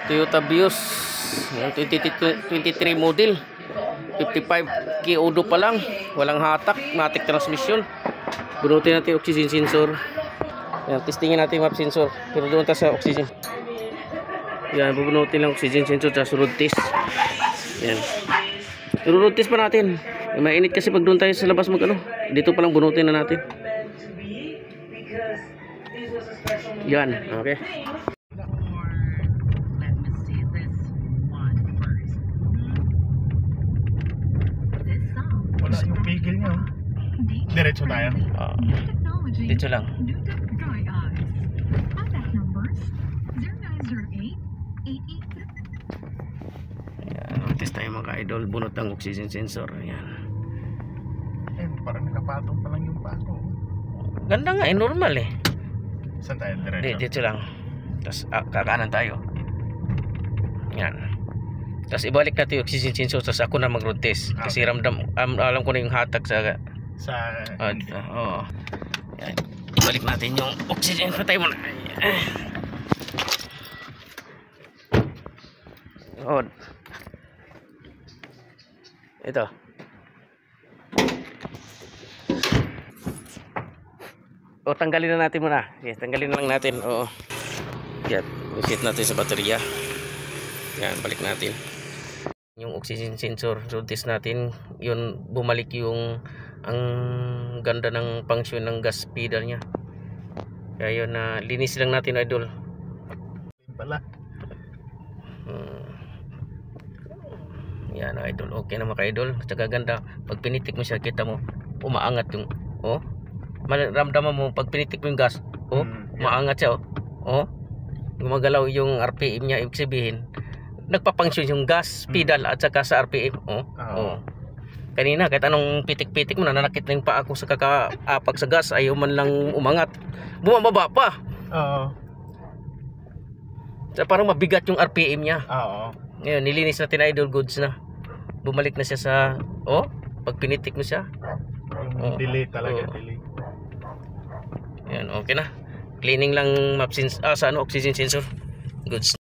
Toyota Vios. Yan, 2023 model. 55 kiodo pa lang. Walang hatak. Matic transmission. Bunutin natin oxygen sensor. Yan, testingin natin map sensor. Pero doon tayo sa oxygen. Yan, bubunutin lang oxygen sensor sa road test. Yan. Road test pa natin. Mainit kasi pag doon tayo sa labas mag ano. Dito pa lang bunutin na natin. Yan, okay. Wala yung pigil niya. Diretso tayo. Dito lang. Ayan, test tayo mga idol. Bunot ang oxygen sensor. Ayan. Eh, parang nakapatong pa lang yung pato. Ganda nga, normal eh. Saan tayo? Diretso? Dito lang. Tapos kakanan tayo. Yan. Tapos ibalik natin yung oxygen sensor. Tapos ako na mag-road test. Kasi ramdam, alam ko na yung hatak sa yan. Ibalik natin yung oxygen. Patay mo na. On. Ito. O, tanggalin na natin muna. Yes, tanggalin na lang natin. Oo. Yan, reset natin sa baterya. Yan, balik natin. Yung oxygen sensor, road test natin, yun bumalik yung ang ganda ng function ng gas pedal niya. Kaya yun na linis lang natin idol. Pala. Yan idol, okay na mga idol. Tsaka ganda, pag pinitik mo siya, kita mo umaangat yung ramdaman mo pag pinitik mo yung gas, maangat siya, gumagalaw yung RPM niya. Ibig sabihin nagpapangsyon yung gas pedal at saka sa RPM. Kanina kahit anong pitik-pitik mo, nananakit na yung paa ko sa kakaapak sa gas, ayaw man lang umangat, bumababa pa. So, parang mabigat yung RPM niya. Ngayon nilinis natin idol, goods na. Bumalik na siya sa pag pinitik mo siya. Yung delay talaga, delay. Yan, okay na. Cleaning lang map sa oxygen sensor. Goods.